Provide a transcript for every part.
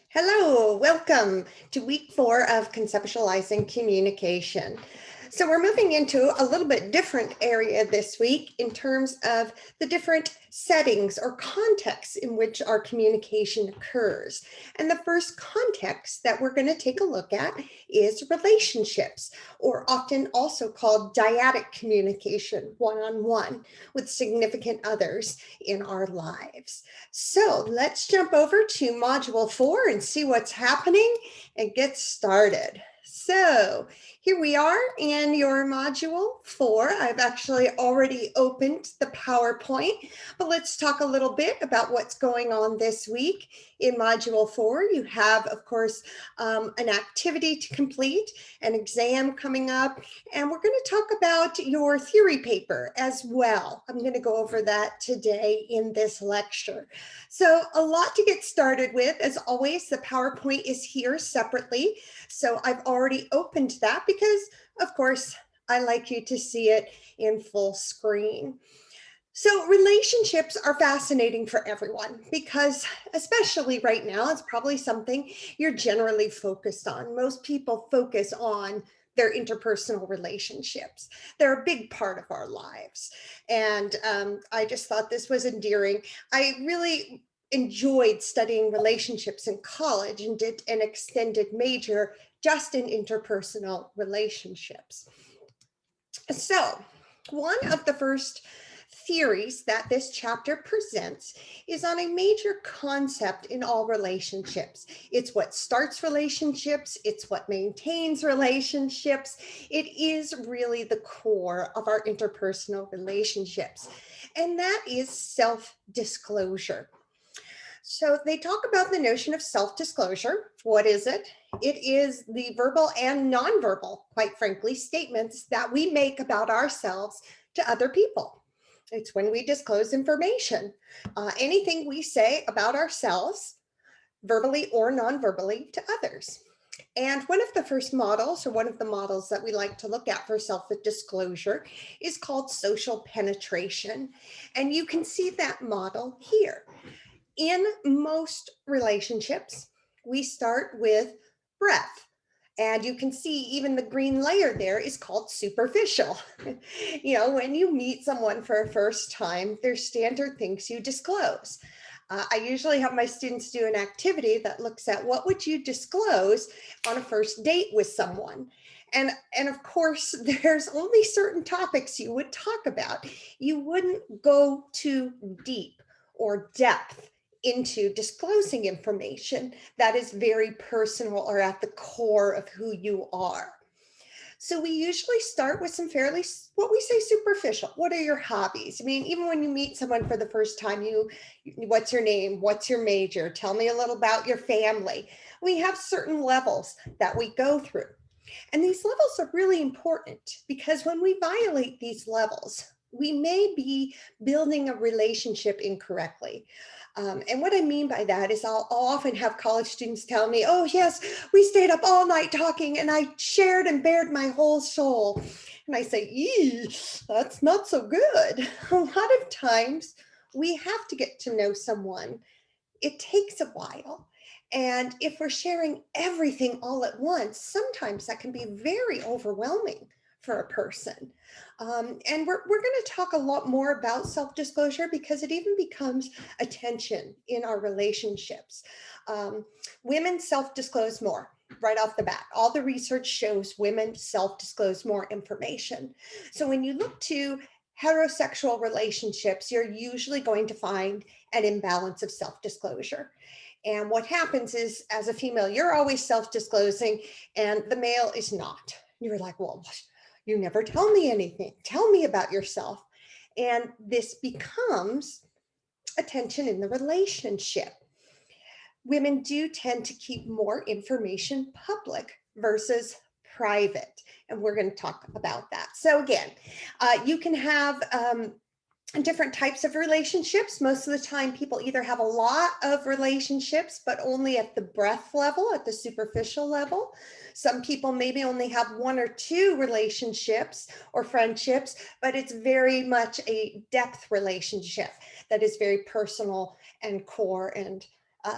Hello, welcome to week 4 of conceptualizing communication. So we're moving into a little bit different area this week in terms of the different settings or contexts in which our communication occurs. And the first context that we're going to take a look at is relationships, or often also called dyadic communication, one-on-one with significant others in our lives. So let's jump over to module 4 and see what's happening and get started. So here we are in your module 4. I've actually already opened the PowerPoint, but let's talk a little bit about what's going on this week. In module 4, you have, of course, an activity to complete, an exam coming up, and we're going to talk about your theory paper as well. I'm going to go over that today in this lecture. So a lot to get started with. As always, the PowerPoint is here separately. So I've already opened that because, of course, I like you to see it in full screen. So relationships are fascinating for everyone because, especially right now, it's probably something you're generally focused on. Most people focus on their interpersonal relationships. They're a big part of our lives. And I just thought this was endearing. I really enjoyed studying relationships in college and did an extended major just in interpersonal relationships. So one of the first theories that this chapter presents is on a major concept in all relationships. It's what starts relationships, it's what maintains relationships. It is really the core of our interpersonal relationships, and that is self-disclosure. So they talk about the notion of self-disclosure. What is it? It is the verbal and nonverbal, quite frankly, statements that we make about ourselves to other people. It's when we disclose information. Anything we say about ourselves, verbally or non-verbally, to others. And one of the first models, or one of the models that we like to look at for self-disclosure, is called social penetration. And you can see that model here. In most relationships, we start with breath. And you can see even the green layer there is called superficial. When you meet someone for a first time, there's standard things you disclose. I usually have my students do an activity that looks at what would you disclose on a first date with someone. And of course, there's only certain topics you would talk about. You wouldn't go too deep or depth into disclosing information that is very personal or at the core of who you are. So we usually start with some fairly, what we say, superficial. What are your hobbies? I mean, even when you meet someone for the first time, what's your name? What's your major? Tell me a little about your family. We have certain levels that we go through. And these levels are really important because when we violate these levels, we may be building a relationship incorrectly. And what I mean by that is I'll often have college students tell me, oh yes, we stayed up all night talking and I shared and bared my whole soul. And I say, that's not so good. A lot of times we have to get to know someone. It takes a while. And if we're sharing everything all at once, sometimes that can be very overwhelming for a person. And we're going to talk a lot more about self-disclosure because it even becomes a tension in our relationships. Women self-disclose more right off the bat. All the research shows women self-disclose more information. So when you look to heterosexual relationships, you're usually going to find an imbalance of self-disclosure. And what happens is, as a female, you're always self-disclosing and the male is not. You're like, well, you never tell me anything. Tell me about yourself. And this becomes a tension in the relationship. Women do tend to keep more information public versus private. And we're going to talk about that. So again, you can have different types of relationships. Most of the time, people either have a lot of relationships, but only at the breath level, at the superficial level. Some people maybe only have 1 or 2 relationships or friendships, but it's very much a depth relationship that is very personal and core and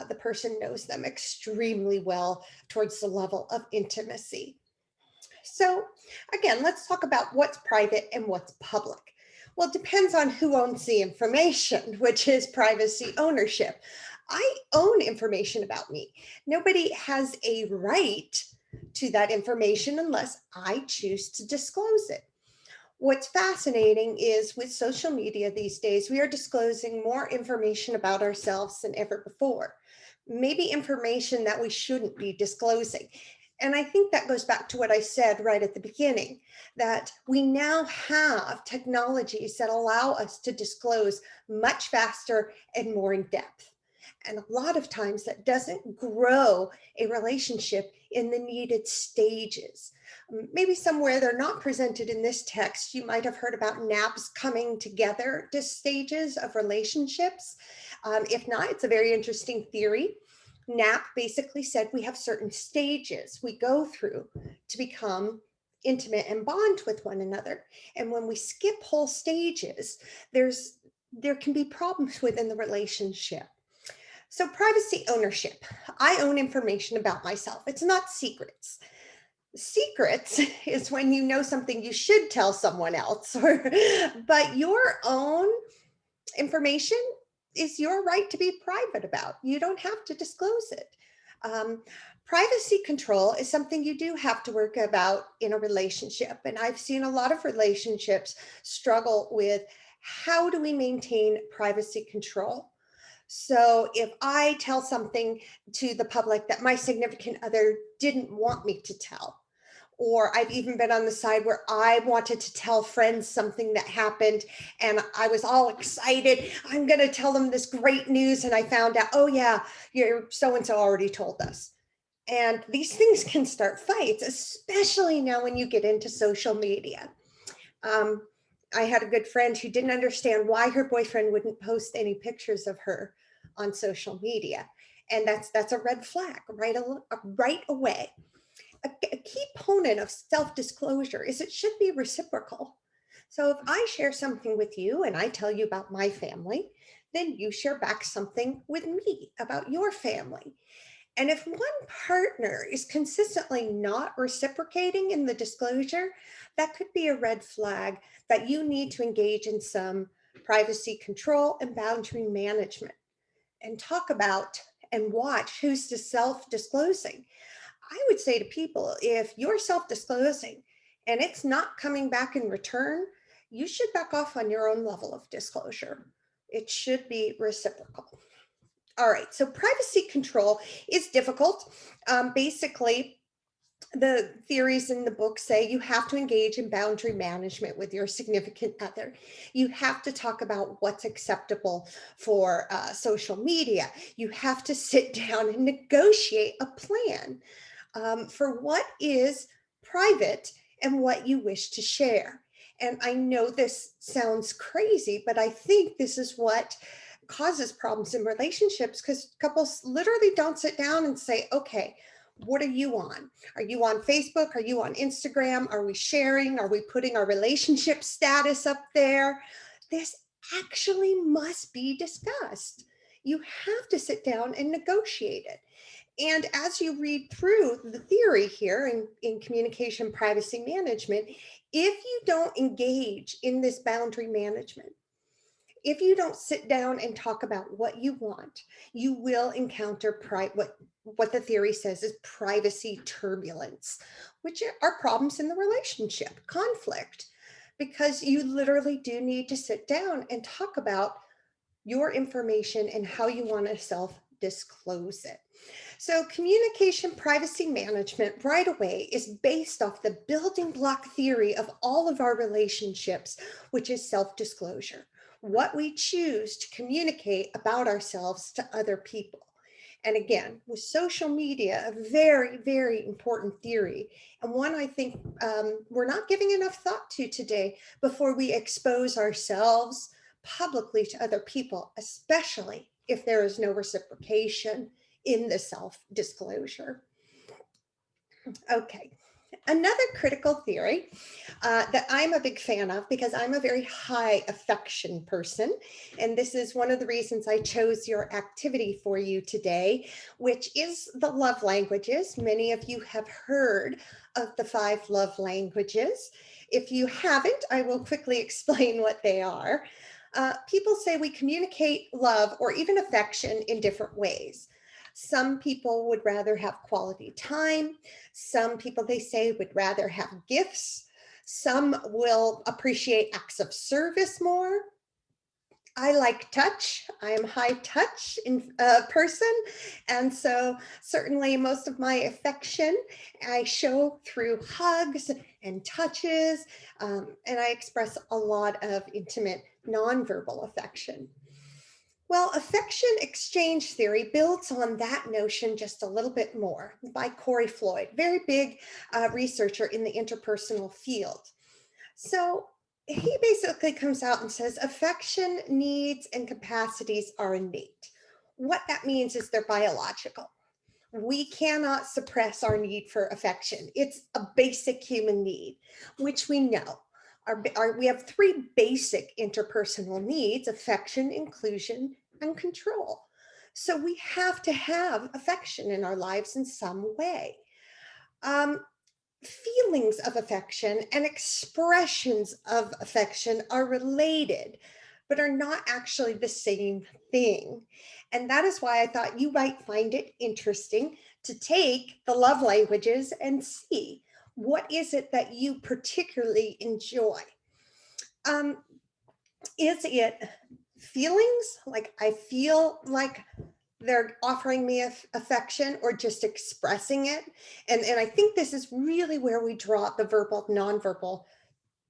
the person knows them extremely well towards the level of intimacy. So again, let's talk about what's private and what's public. Well, it depends on who owns the information, which is privacy ownership. I own information about me. Nobody has a right to that information unless I choose to disclose it. What's fascinating is with social media these days, we are disclosing more information about ourselves than ever before. Maybe information that we shouldn't be disclosing. And I think that goes back to what I said right at the beginning, that we now have technologies that allow us to disclose much faster and more in depth. And a lot of times that doesn't grow a relationship in the needed stages. Maybe somewhere they're not presented in this text, you might have heard about NAP's coming together to stages of relationships. If not, it's a very interesting theory. NAP basically said we have certain stages we go through to become intimate and bond with one another. And when we skip whole stages, there can be problems within the relationship. So privacy ownership. I own information about myself. It's not secrets. Secrets is when you know something you should tell someone else, but your own information is your right to be private about. You don't have to disclose it. Privacy control is something you do have to work about in a relationship. And I've seen a lot of relationships struggle with how do we maintain privacy control? So if I tell something to the public that my significant other didn't want me to tell, or I've even been on the side where I wanted to tell friends something that happened and I was all excited. I'm going to tell them this great news. And I found out, oh, yeah, your so and so already told us. And these things can start fights, especially now when you get into social media. Um, I had a good friend who didn't understand why her boyfriend wouldn't post any pictures of her on social media. And that's a red flag right away. A key component of self-disclosure is it should be reciprocal. So if I share something with you and I tell you about my family, then you share back something with me about your family. And if one partner is consistently not reciprocating in the disclosure, that could be a red flag that you need to engage in some privacy control and boundary management and talk about and watch who's the self-disclosing. I would say to people, if you're self-disclosing and it's not coming back in return, you should back off on your own level of disclosure. It should be reciprocal. All right, so privacy control is difficult. Basically, the theories in the book say you have to engage in boundary management with your significant other. You have to talk about what's acceptable for social media. You have to sit down and negotiate a plan for what is private and what you wish to share. And I know this sounds crazy, but I think this is what causes problems in relationships because couples literally don't sit down and say, okay, what are you on? Are you on Facebook? Are you on Instagram? Are we sharing? Are we putting our relationship status up there? This actually must be discussed. You have to sit down and negotiate it. And as you read through the theory here in communication privacy management, if you don't engage in this boundary management, if you don't sit down and talk about what you want, you will encounter what the theory says is privacy turbulence, which are problems in the relationship, conflict, because you literally do need to sit down and talk about your information and how you want to self-disclose it. So communication privacy management right away is based off the building block theory of all of our relationships, which is self-disclosure, what we choose to communicate about ourselves to other people. And again, with social media, a very, very important theory, and one I think we're not giving enough thought to today before we expose ourselves publicly to other people, especially if there is no reciprocation in the self-disclosure. Okay, Another critical theory that I'm a big fan of because I'm a very high affection person. And this is one of the reasons I chose your activity for you today, which is the love languages. Many of you have heard of the 5 love languages. If you haven't, I will quickly explain what they are. People say we communicate love or even affection in different ways. Some people would rather have quality time. Some people, they say, would rather have gifts. Some will appreciate acts of service more. I like touch. I am high touch in person. And so certainly most of my affection I show through hugs and touches. And I express a lot of intimate nonverbal affection. Well, affection exchange theory builds on that notion just a little bit more by Corey Floyd, very big researcher in the interpersonal field. So he basically comes out and says affection needs and capacities are innate. What that means is they're biological. We cannot suppress our need for affection. It's a basic human need, which we know. We have 3 basic interpersonal needs: affection, inclusion, and control. So we have to have affection in our lives in some way. Um, Feelings of affection and expressions of affection are related, but are not actually the same thing. And that is why I thought you might find it interesting to take the love languages and see what is it that you particularly enjoy. Um, is it feelings like I feel like they're offering me affection, or just expressing it? And I think this is really where we draw the verbal nonverbal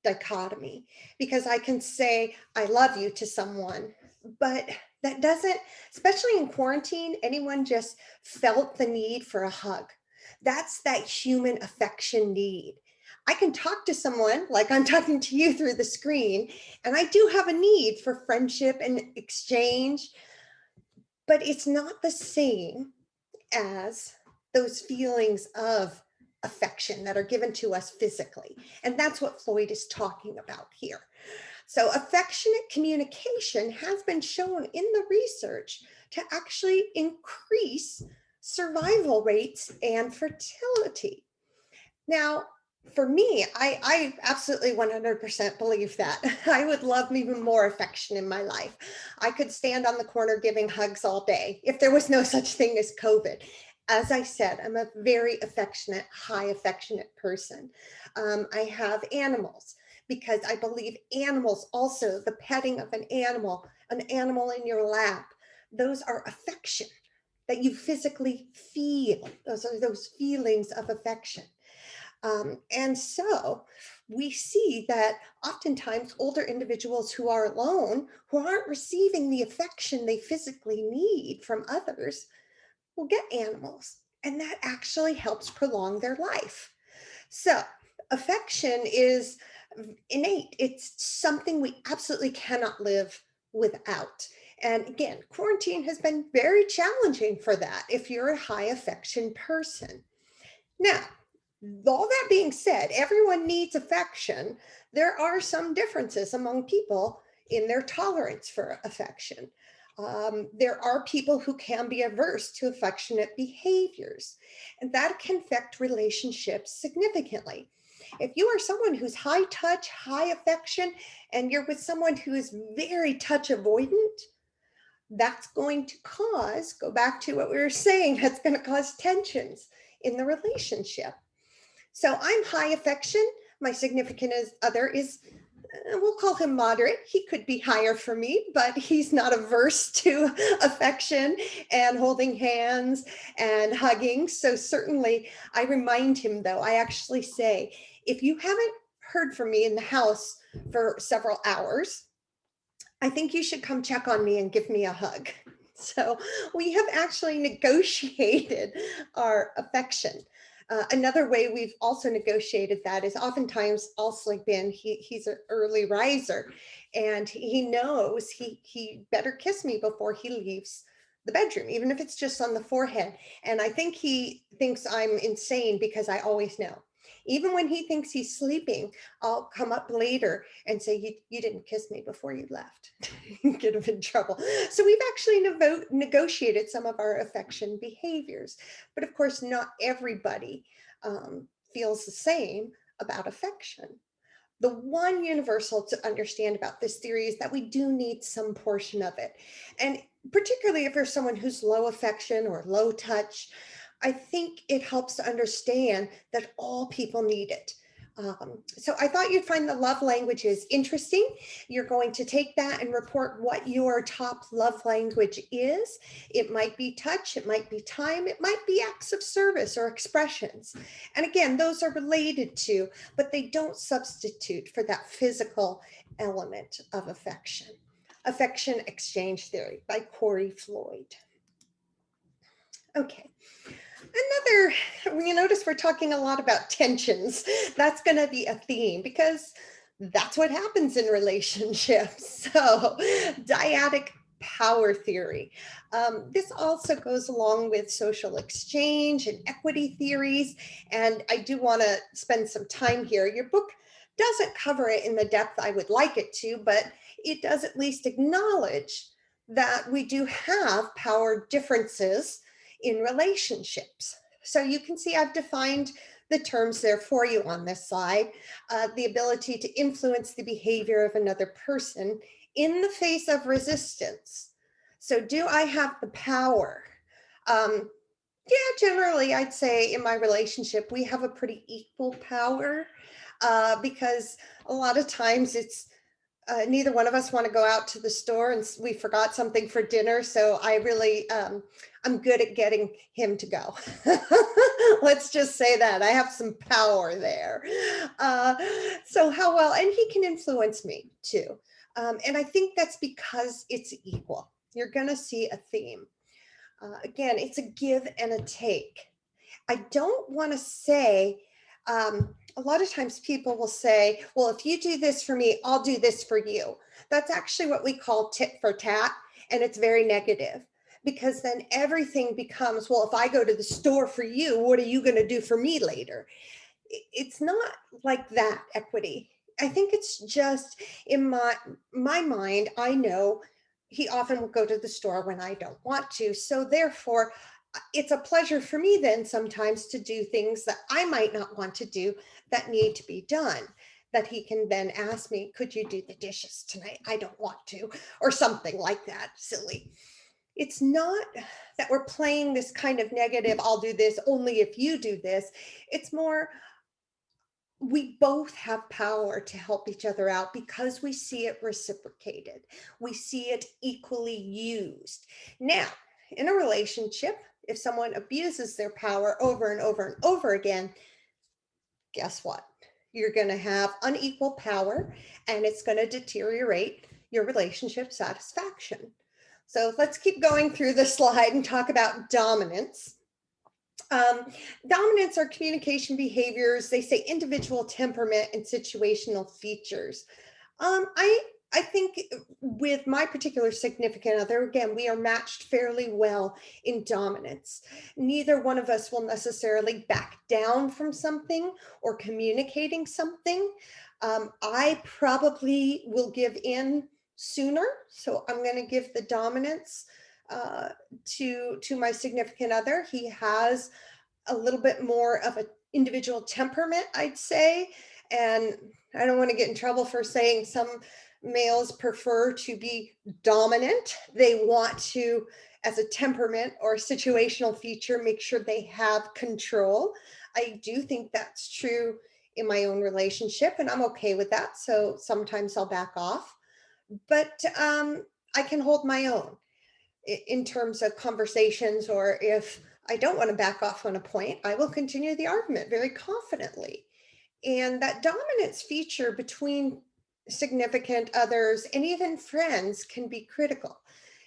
dichotomy, because I can say I love you to someone, but that doesn't, especially in quarantine, anyone just felt the need for a hug. That's that human affection need. I can talk to someone like I'm talking to you through the screen, and I do have a need for friendship and exchange, but it's not the same as those feelings of affection that are given to us physically. And that's what Floyd is talking about here. So, affectionate communication has been shown in the research to actually increase survival rates and fertility. Now, for me, I absolutely 100% believe that. I would love even more affection in my life. I could stand on the corner giving hugs all day if there was no such thing as COVID. As I said, I'm a very affectionate, high affectionate person. I have animals because I believe animals also, the petting of an animal in your lap, those are affection that you physically feel. Those are those feelings of affection. And so we see that oftentimes older individuals who are alone, who aren't receiving the affection they physically need from others, will get animals. And that actually helps prolong their life. So affection is innate, it's something we absolutely cannot live without. And again, quarantine has been very challenging for that if you're a high affection person. Now, all that being said, everyone needs affection. There are some differences among people in their tolerance for affection. There are people who can be averse to affectionate behaviors, and that can affect relationships significantly. If you are someone who's high touch, high affection, and you're with someone who is very touch avoidant, that's going to cause, go back to what we were saying, that's going to cause tensions in the relationship. So I'm high affection. My significant other is, we'll call him moderate. He could be higher for me, but he's not averse to affection and holding hands and hugging. So certainly I remind him, though, I actually say, if you haven't heard from me in the house for several hours, I think you should come check on me and give me a hug. So we have actually negotiated our affection. Another way we've also negotiated that is oftentimes I'll sleep in. He's an early riser, and he knows he better kiss me before he leaves the bedroom, even if it's just on the forehead. And I think he thinks I'm insane because I always know. Even when he thinks he's sleeping, I'll come up later and say, you didn't kiss me before you left. Get him in trouble. So we've actually negotiated some of our affection behaviors. But of course, not everybody feels the same about affection. The one universal to understand about this theory is that we do need some portion of it. And particularly if there's someone who's low affection or low touch, I think it helps to understand that all people need it. So I thought you'd find the love languages interesting. You're going to take that and report what your top love language is. It might be touch, it might be time, it might be acts of service or expressions. And again, those are related to, but they don't substitute for that physical element of affection. Affection Exchange Theory by Corey Floyd. Okay. You notice we're talking a lot about tensions. That's going to be a theme because that's what happens in relationships. So, dyadic power theory. This also goes along with social exchange and equity theories. And I do want to spend some time here. Your book doesn't cover it in the depth I would like it to, but it does at least acknowledge that we do have power differences in relationships. So you can see I've defined the terms there for you on this slide. The ability to influence the behavior of another person in the face of resistance. So do I have the power? Yeah, generally I'd say in my relationship, we have a pretty equal power because a lot of times it's neither one of us want to go out to the store and we forgot something for dinner. So I really, I'm good at getting him to go. Let's just say that I have some power there. So how well, and he can influence me too. And I think that's because it's equal. You're going to see a theme. Again, it's a give and a take. I don't want to say, a lot of times people will say, well, if you do this for me, I'll do this for you. That's actually what we call tit for tat. And it's very negative because then everything becomes, well, if I go to the store for you, what are you going to do for me later? It's not like that, equity. I think it's just in my mind, I know he often will go to the store when I don't want to. So therefore, it's a pleasure for me then sometimes to do things that I might not want to do that need to be done, that he can then ask me, could you do the dishes tonight? I don't want to, or something like that, silly. It's not that we're playing this kind of negative, I'll do this only if you do this. It's more, we both have power to help each other out because we see it reciprocated. We see it equally used. Now, in a relationship, if someone abuses their power over and over and over again, guess what? You're going to have unequal power and it's going to deteriorate your relationship satisfaction. So let's keep going through the slide and talk about dominance. Dominance are communication behaviors. They say individual temperament and situational features. I think with my particular significant other, again, we are matched fairly well in dominance. Neither one of us will necessarily back down from something or communicating something. I probably will give in sooner. So I'm going to give the dominance to my significant other. He has a little bit more of an individual temperament, I'd say. And I don't want to get in trouble for saying some males prefer to be dominant. They want to, as a temperament or situational feature, make sure they have control. I do think that's true in my own relationship, and I'm okay with that. So sometimes I'll back off, but I can hold my own in terms of conversations, or if I don't want to back off on a point, I will continue the argument very confidently. And that dominance feature between significant others and even friends can be critical.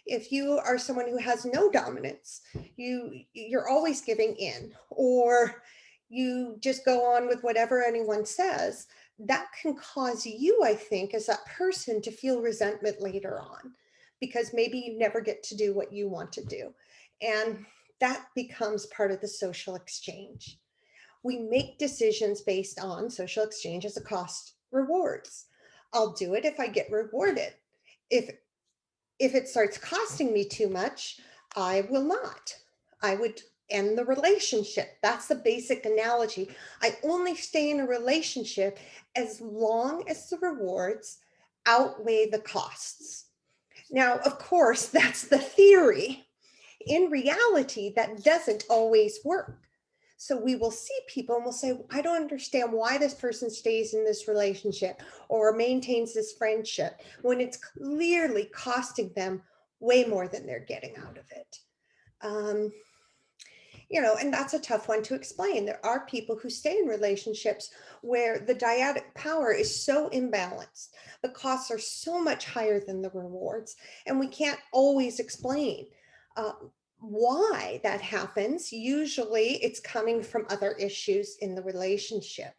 If you are someone who has no dominance, you're always giving in, or you just go on with whatever anyone says, that can cause you, I think, as that person to feel resentment later on, because maybe you never get to do what you want to do. And that becomes part of the social exchange. we make decisions based on social exchange as a cost rewards. I'll do it if I get rewarded. If it starts costing me too much, I will not. I would end the relationship. That's the basic analogy. I only stay in a relationship as long as the rewards outweigh the costs. Now, of course, that's the theory. In reality, that doesn't always work. So we will see people and we'll say, I don't understand why this person stays in this relationship or maintains this friendship when it's clearly costing them way more than they're getting out of it. And that's a tough one to explain. There are people who stay in relationships where the dyadic power is so imbalanced. The costs are so much higher than the rewards, and we can't always explain why that happens. Usually it's coming from other issues in the relationship.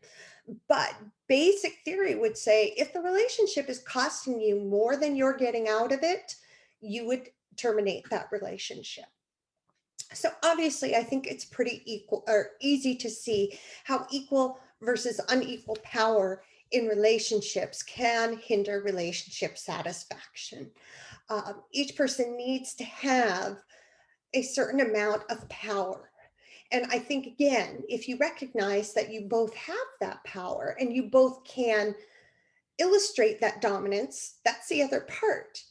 But basic theory would say if the relationship is costing you more than you're getting out of it, you would terminate that relationship. So obviously, I think it's pretty equal or easy to see how equal versus unequal power in relationships can hinder relationship satisfaction. Each person needs to have a certain amount of power. And I think, again, if you recognize that you both have that power and you both can illustrate that dominance, that's the other part.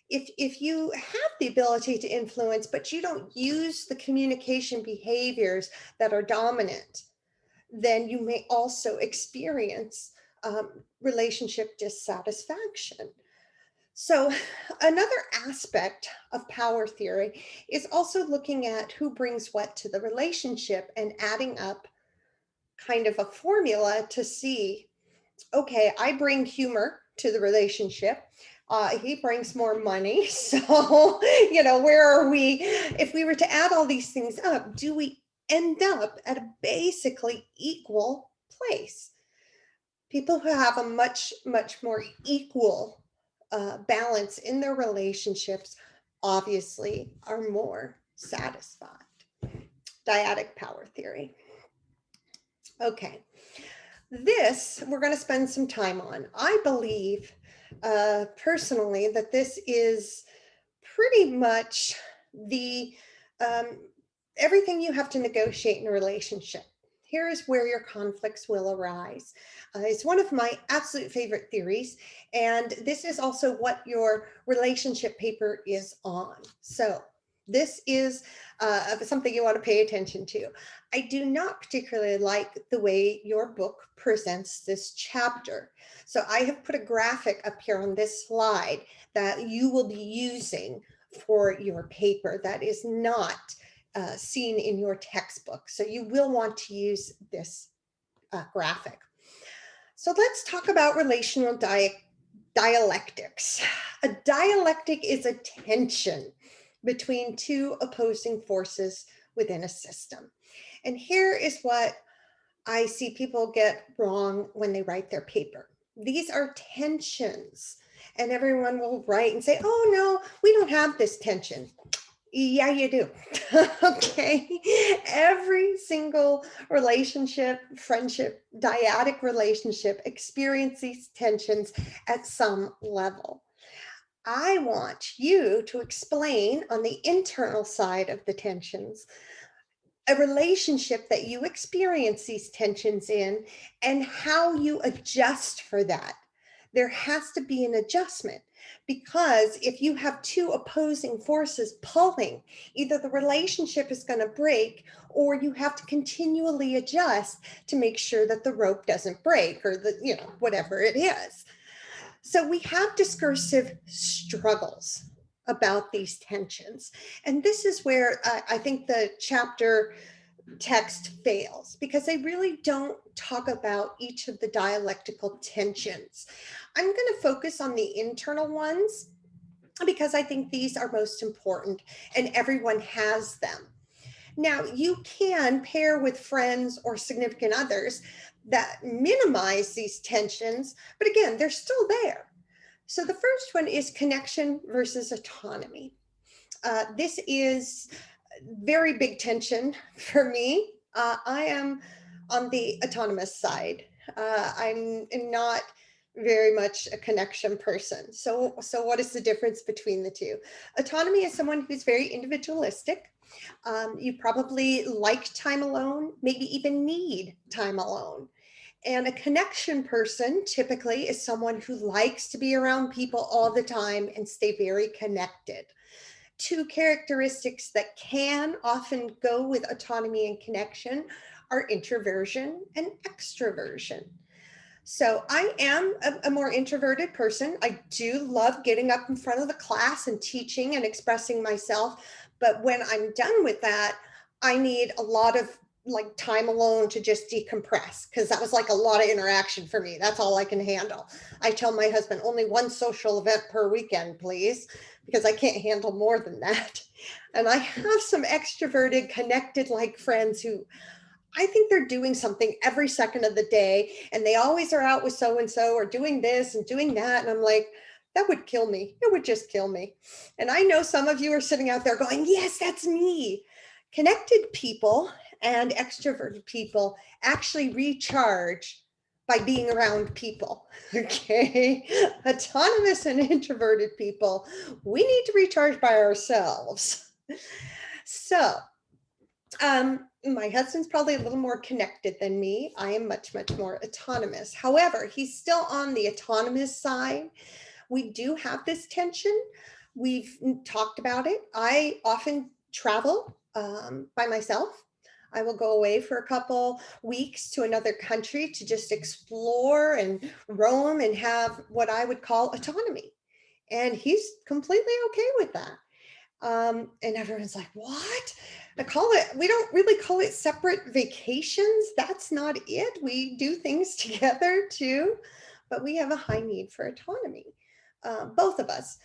If you have the ability to influence, but you don't use the communication behaviors that are dominant, then you may also experience relationship dissatisfaction. So another aspect of power theory is also looking at who brings what to the relationship and adding up kind of a formula to see, okay, I bring humor to the relationship. He brings more money. So, where are we? If we were to add all these things up, do we end up at a basically equal place? People who have a much, much more equal balance in their relationships obviously are more satisfied. Dyadic power theory. Okay. This we're going to spend some time on. I believe personally that this is pretty much the everything you have to negotiate in a relationship. Here is where your conflicts will arise. It's one of my absolute favorite theories, and this is also what your relationship paper is on. So this is something you want to pay attention to. I do not particularly like the way your book presents this chapter. So I have put a graphic up here on this slide that you will be using for your paper that is not seen in your textbook. So you will want to use this graphic. So let's talk about relational dialectics. A dialectic is a tension between two opposing forces within a system. And here is what I see people get wrong when they write their paper. These are tensions, and everyone will write and say, oh no, we don't have this tension. Yeah, you do. Okay. Every single relationship, friendship, dyadic relationship experiences these tensions at some level. I want you to explain on the internal side of the tensions, a relationship that you experience these tensions in and how you adjust for that. There has to be an adjustment, because if you have two opposing forces pulling, either the relationship is going to break or you have to continually adjust to make sure that the rope doesn't break, or whatever it is. So we have discursive struggles about these tensions. And this is where I think the chapter text fails, because they really don't talk about each of the dialectical tensions. I'm going to focus on the internal ones because I think these are most important and everyone has them. Now, you can pair with friends or significant others that minimize these tensions, but again, they're still there. So the first one is connection versus autonomy. This is very big tension for me. I am on the autonomous side. I'm not very much a connection person. So what is the difference between the two? Autonomy is someone who's very individualistic. You probably like time alone, maybe even need time alone. And a connection person typically is someone who likes to be around people all the time and stay very connected. Two characteristics that can often go with autonomy and connection are introversion and extroversion. So I am a more introverted person. I do love getting up in front of the class and teaching and expressing myself. But when I'm done with that, I need a lot of like time alone to just decompress because that was like a lot of interaction for me. That's all I can handle. I tell my husband only one social event per weekend, please, because I can't handle more than that. And I have some extroverted, connected like friends who I think they're doing something every second of the day, and they always are out with so and so or doing this and doing that. And I'm like, that would kill me. It would just kill me. And I know some of you are sitting out there going, yes, that's me. Connected people and extroverted people actually recharge by being around people. Okay. Autonomous and introverted people, we need to recharge by ourselves. So, my husband's probably a little more connected than me. I am much, much more autonomous. However, he's still on the autonomous side. We do have this tension. We've talked about it. I often travel by myself. I will go away for a couple weeks to another country to just explore and roam and have what I would call autonomy. And he's completely okay with that. And everyone's like, what? We don't really call it separate vacations. That's not it. We do things together too, but we have a high need for autonomy, both of us.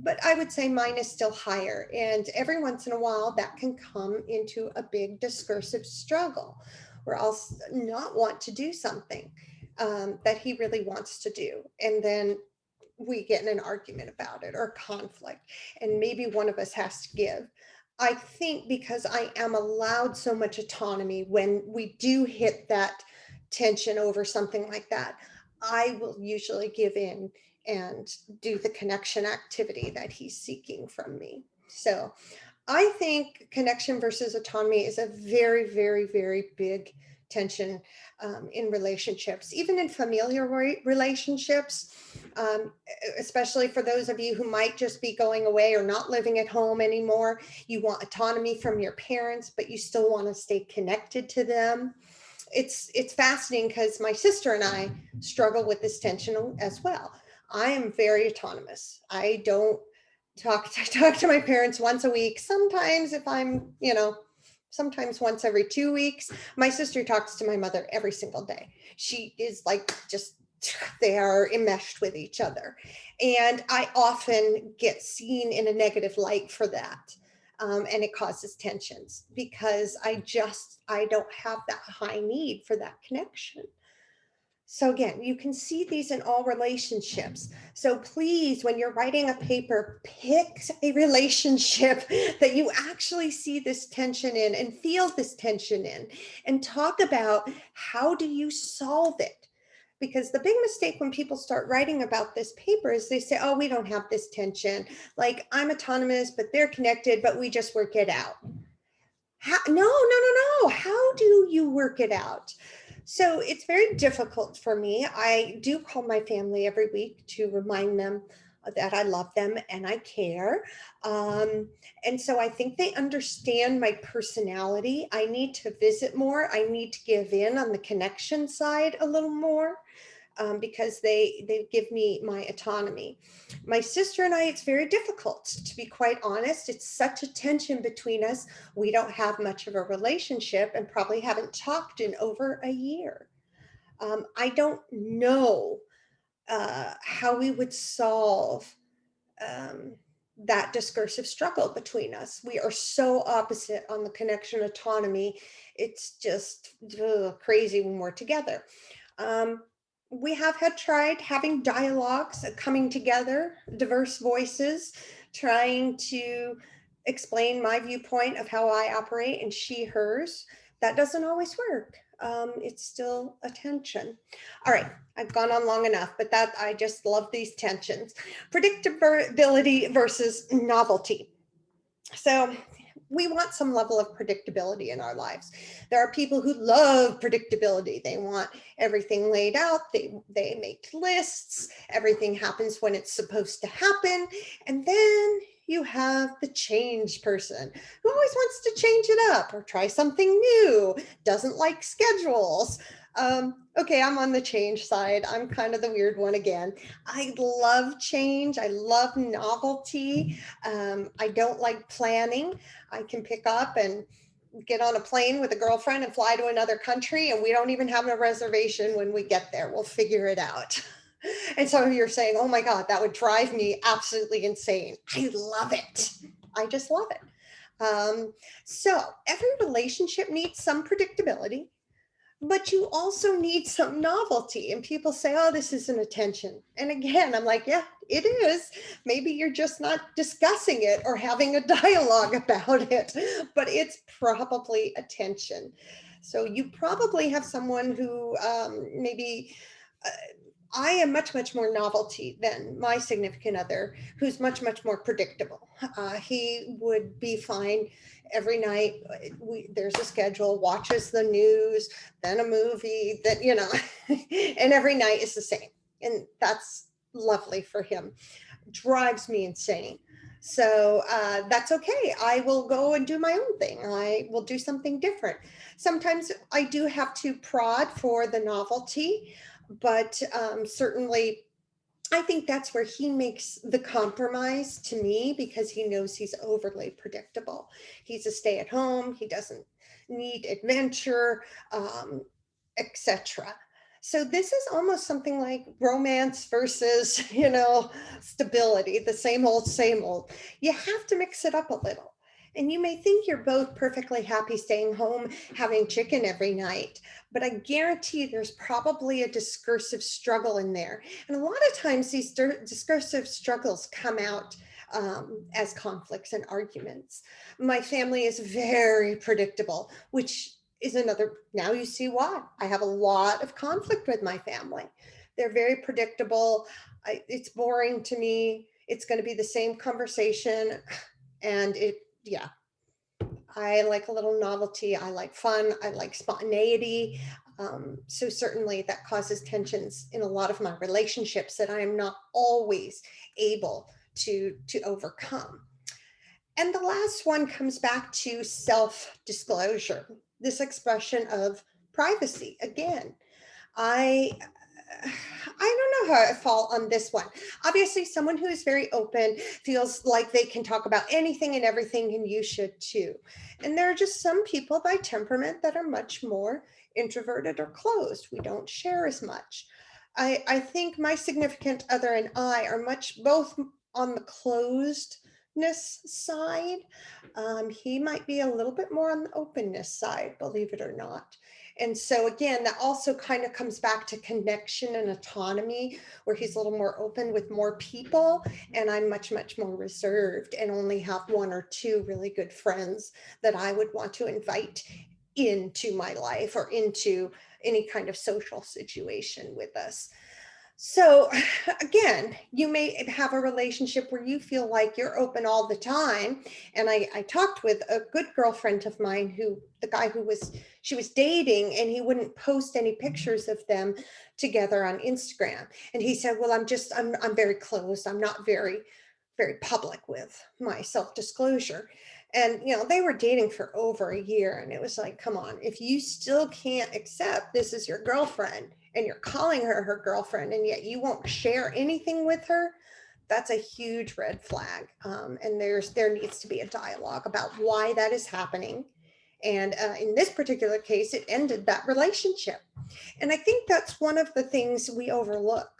But I would say mine is still higher. And every once in a while, that can come into a big discursive struggle where I'll not want to do something that he really wants to do. And then we get in an argument about it or conflict, and maybe one of us has to give. I think because I am allowed so much autonomy, when we do hit that tension over something like that, I will usually give in and do the connection activity that he's seeking from me. So I think connection versus autonomy is a very, very, very big tension in relationships, even in familiar relationships, especially for those of you who might just be going away or not living at home anymore. You want autonomy from your parents, but you still want to stay connected to them. It's fascinating because my sister and I struggle with this tension as well. I am very autonomous. I don't I talk to my parents once a week. Sometimes if I'm, sometimes once every 2 weeks. My sister talks to my mother every single day. She is like just they are enmeshed with each other. And I often get seen in a negative light for that. And it causes tensions because I don't have that high need for that connection. So again, you can see these in all relationships. So please, when you're writing a paper, pick a relationship that you actually see this tension in and feel this tension in, and talk about how do you solve it? Because the big mistake when people start writing about this paper is they say, oh, we don't have this tension. Like I'm autonomous, but they're connected, but we just work it out. No. How do you work it out? So it's very difficult for me. I do call my family every week to remind them that I love them and I care. And so I think they understand my personality. I need to visit more. I need to give in on the connection side a little more. Because they give me my autonomy. My sister and I, it's very difficult, to be quite honest. It's such a tension between us. We don't have much of a relationship and probably haven't talked in over a year. I don't know how we would solve that discursive struggle between us. We are so opposite on the connection autonomy. It's just crazy when we're together. We have had tried having dialogues, coming together, diverse voices, trying to explain my viewpoint of how I operate and she hers. that doesn't always work. It's still a tension. All right, I've gone on long enough, but that I just love these tensions. Predictability versus novelty. So we want some level of predictability in our lives. There are people who love predictability. They want everything laid out. They make lists. Everything happens when it's supposed to happen. And then you have the change person who always wants to change it up or try something new, doesn't like schedules. Okay, I'm on the change side. I'm kind of the weird one again. I love change. I love novelty. I don't like planning. I can pick up and get on a plane with a girlfriend and fly to another country, and we don't even have a reservation when we get there. We'll figure it out. And some of you are saying, oh my God, that would drive me absolutely insane. I love it. I just love it. So every relationship needs some predictability, but you also need some novelty. And people say, oh, this isn't attention. And again, I'm like, yeah, it is. Maybe you're just not discussing it or having a dialogue about it, but it's probably attention. So you probably have someone who maybe I am much, much more novelty than my significant other, who's much, much more predictable. He would be fine every night. There's a schedule, watches the news, then a movie, that, and every night is the same. And that's lovely for him. Drives me insane. So that's okay. I will go and do my own thing. I will do something different. Sometimes I do have to prod for the novelty, but certainly I think that's where he makes the compromise to me, because he knows he's overly predictable. He's a stay at home. He doesn't need adventure, etc. So this is almost something like romance versus, stability, the same old, same old. You have to mix it up a little. And you may think you're both perfectly happy staying home, having chicken every night, but I guarantee there's probably a discursive struggle in there. And a lot of times these discursive struggles come out as conflicts and arguments. My family is very predictable, which is another, now you see why. I have a lot of conflict with my family. They're very predictable. It's boring to me. It's going to be the same conversation. And yeah, I like a little novelty. I like fun. I like spontaneity. So certainly that causes tensions in a lot of my relationships that I am not always able to overcome. And the last one comes back to self-disclosure, this expression of privacy. Again, I don't know how I fall on this one. Obviously, someone who is very open feels like they can talk about anything and everything, and you should too. And there are just some people by temperament that are much more introverted or closed. We don't share as much. I think my significant other and I are both on the closedness side. He might be a little bit more on the openness side, believe it or not. And so again, that also kind of comes back to connection and autonomy, where he's a little more open with more people, and I'm much, much more reserved and only have one or two really good friends that I would want to invite into my life or into any kind of social situation with us. So again, you may have a relationship where you feel like you're open all the time. And I talked with a good girlfriend of mine, the guy she was dating, and he wouldn't post any pictures of them together on Instagram. And he said, well, I'm very closed. I'm not very, very public with my self-disclosure. And, they were dating for over a year. And it was like, come on, if you still can't accept this is your girlfriend and you're calling her girlfriend, and yet you won't share anything with her, that's a huge red flag. And there needs to be a dialogue about why that is happening. And in this particular case, it ended that relationship. And I think that's one of the things we overlook,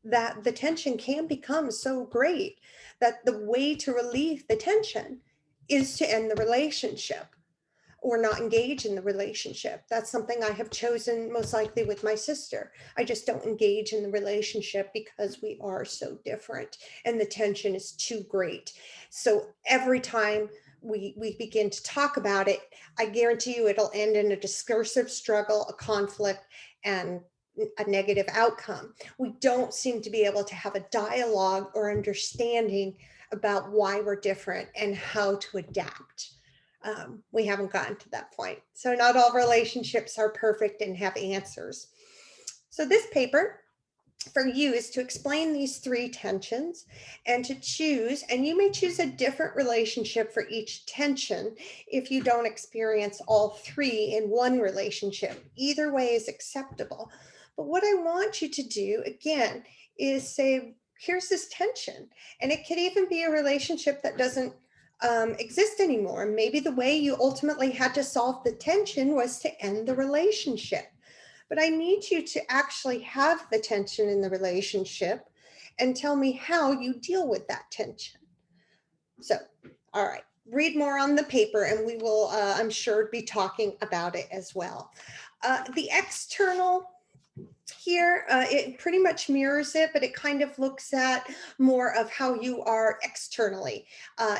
that the tension can become so great that the way to relieve the tension is to end the relationship or not engage in the relationship. That's something I have chosen most likely with my sister. I just don't engage in the relationship because we are so different and the tension is too great. So every time we begin to talk about it, I guarantee you it'll end in a discursive struggle, a conflict, and a negative outcome. We don't seem to be able to have a dialogue or understanding about why we're different and how to adapt. We haven't gotten to that point. So not all relationships are perfect and have answers. So this paper for you is to explain these three tensions and to choose, and you may choose a different relationship for each tension if you don't experience all three in one relationship. Either way is acceptable. But what I want you to do, again, is say, here's this tension. And it could even be a relationship that doesn't exist anymore. Maybe the way you ultimately had to solve the tension was to end the relationship. But I need you to actually have the tension in the relationship and tell me how you deal with that tension. So, all right, read more on the paper and we will, I'm sure, be talking about it as well. The external here, it pretty much mirrors it, but it kind of looks at more of how you are externally.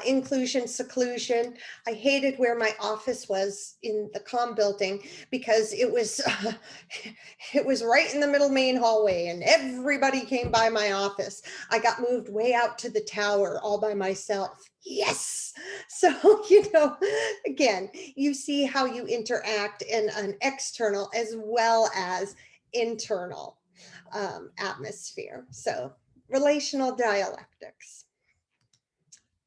Inclusion, seclusion. I hated where my office was in the comm building because it was it was right in the middle main hallway and everybody came by my office. I got moved way out to the tower all by myself. Yes. So, again, you see how you interact in an external as well as internal atmosphere. So relational dialectics.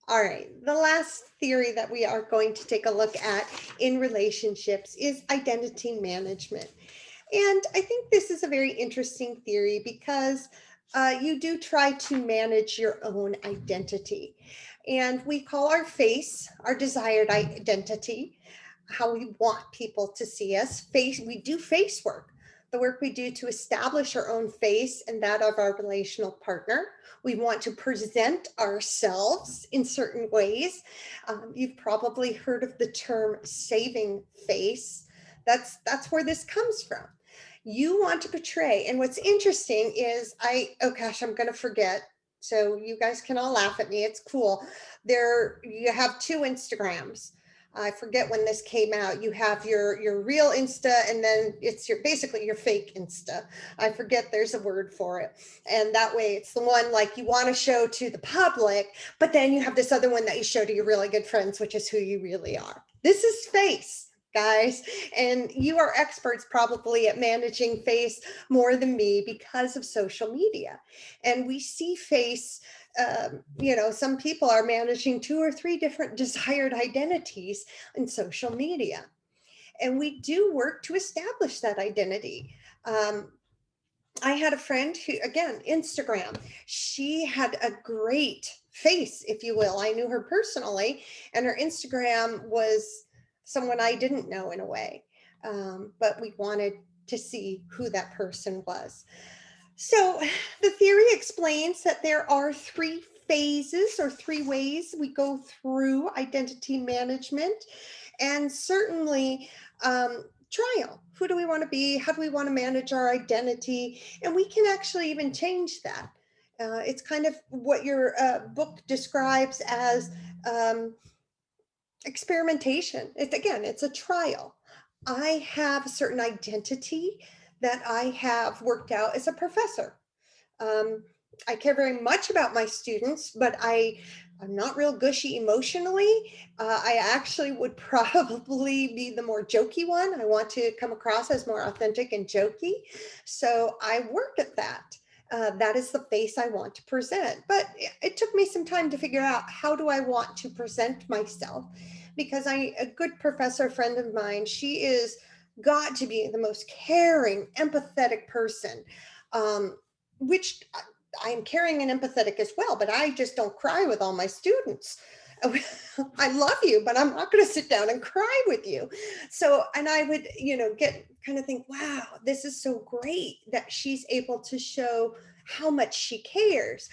All right, the last theory that we are going to take a look at in relationships is identity management. And I think this is a very interesting theory because you do try to manage your own identity. And we call our face our desired identity, how we want people to see us. We do face work, the work we do to establish our own face and that of our relational partner. We want to present ourselves in certain ways. You've probably heard of the term saving face. That's where this comes from. You want to portray, and what's interesting is oh gosh, I'm going to forget. So you guys can all laugh at me. It's cool. You have two Instagrams. I forget when this came out. You have your real Insta, and then it's basically your fake Insta. I forget there's a word for it. And that way it's the one like you want to show to the public, but then you have this other one that you show to your really good friends, which is who you really are. This is face, guys. And you are experts probably at managing face more than me because of social media. And we see face, some people are managing 2 or 3 different desired identities in social media. And we do work to establish that identity. I had a friend who, again, Instagram, she had a great face, if you will. I knew her personally, and her Instagram was someone I didn't know in a way, but we wanted to see who that person was. So the theory explains that there are 3 phases or 3 ways we go through identity management, and certainly trial. Who do we want to be? How do we want to manage our identity? And we can actually even change that. It's kind of what your book describes as experimentation. It's a trial. I have a certain identity that I have worked out as a professor. I care very much about my students, but I'm not real gushy emotionally. I actually would probably be the more jokey one. I want to come across as more authentic and jokey. So I work at that. That is the face I want to present. But it took me some time to figure out how do I want to present myself, because a good professor friend of mine, she is got to be the most caring, empathetic person, which I'm caring and empathetic as well, but I just don't cry with all my students. I love you, but I'm not going to sit down and cry with you. So, and I would, get kind of think, wow, this is so great that she's able to show how much she cares.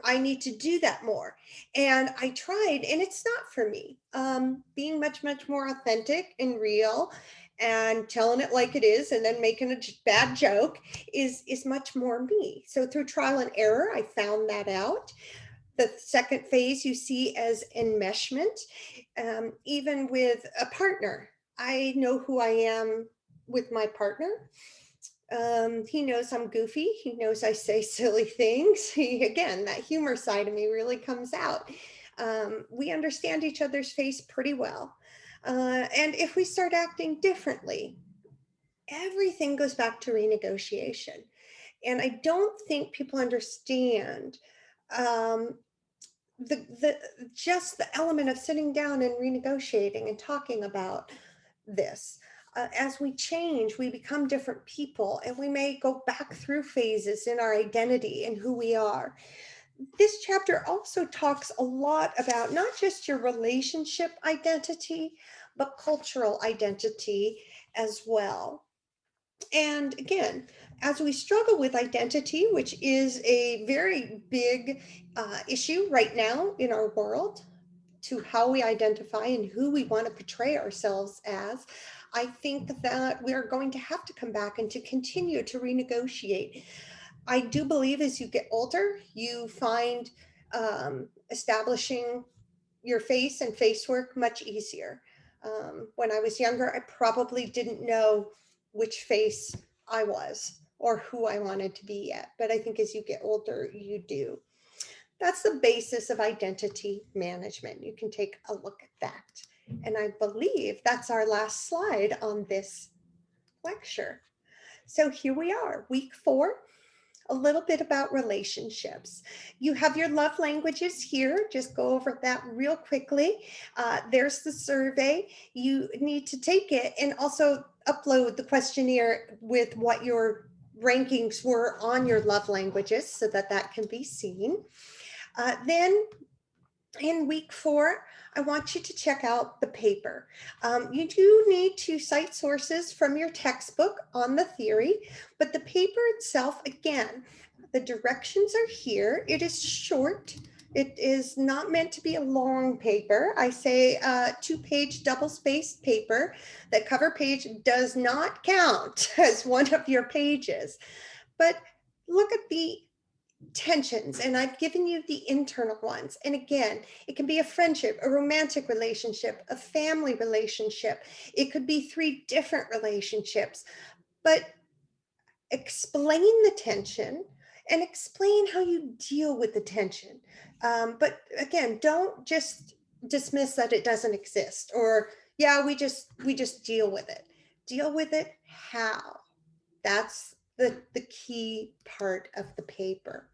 I need to do that more. And I tried, and it's not for me. Being much, much more authentic and real and telling it like it is and then making a bad joke is much more me. So through trial and error, I found that out. The second phase you see as enmeshment, even with a partner. I know who I am with my partner. He knows I'm goofy. He knows I say silly things. Again, that humor side of me really comes out. We understand each other's face pretty well. And if we start acting differently, everything goes back to renegotiation. And I don't think people understand um, the just the element of sitting down and renegotiating and talking about this. As we change, we become different people, and we may go back through phases in our identity and who we are. This chapter also talks a lot about not just your relationship identity, but cultural identity as well. And again, as we struggle with identity, which is a very big issue right now in our world, to how we identify and who we want to portray ourselves as, I think that we're going to have to come back and to continue to renegotiate. I do believe as you get older, you find establishing your face and face work much easier. When I was younger, I probably didn't know which face I was or who I wanted to be yet. But I think as you get older, you do. That's the basis of identity management. You can take a look at that. And I believe that's our last slide on this lecture. So here we are, week 4. A little bit about relationships. You have your love languages here. Just go over that real quickly. There's the survey. You need to take it and also upload the questionnaire with what your rankings were on your love languages so that that can be seen. Then in week 4, I want you to check out the paper. You do need to cite sources from your textbook on the theory, but the paper itself, again, the directions are here. It is short. It is not meant to be a long paper. I say 2-page double-spaced paper. The cover page does not count as one of your pages, but look at the tensions, and I've given you the internal ones. And again, it can be a friendship, a romantic relationship, a family relationship. It could be 3 different relationships, but explain the tension and explain how you deal with the tension. But again, don't just dismiss that it doesn't exist, or yeah, we just deal with it. Deal with it how? That's the key part of the paper.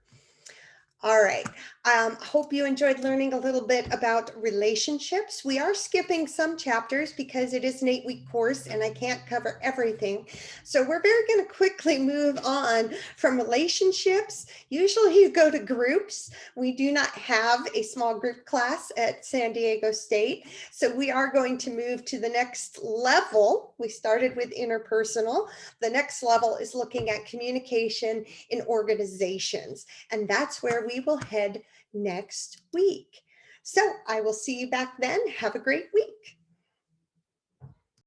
All right. Hope you enjoyed learning a little bit about relationships. We are skipping some chapters because it is an 8-week course and I can't cover everything. So we're going to quickly move on from relationships. Usually you go to groups. We do not have a small group class at San Diego State. So we are going to move to the next level. We started with interpersonal. The next level is looking at communication in organizations. And that's where we will head next week. So I will see you back then. Have a great week.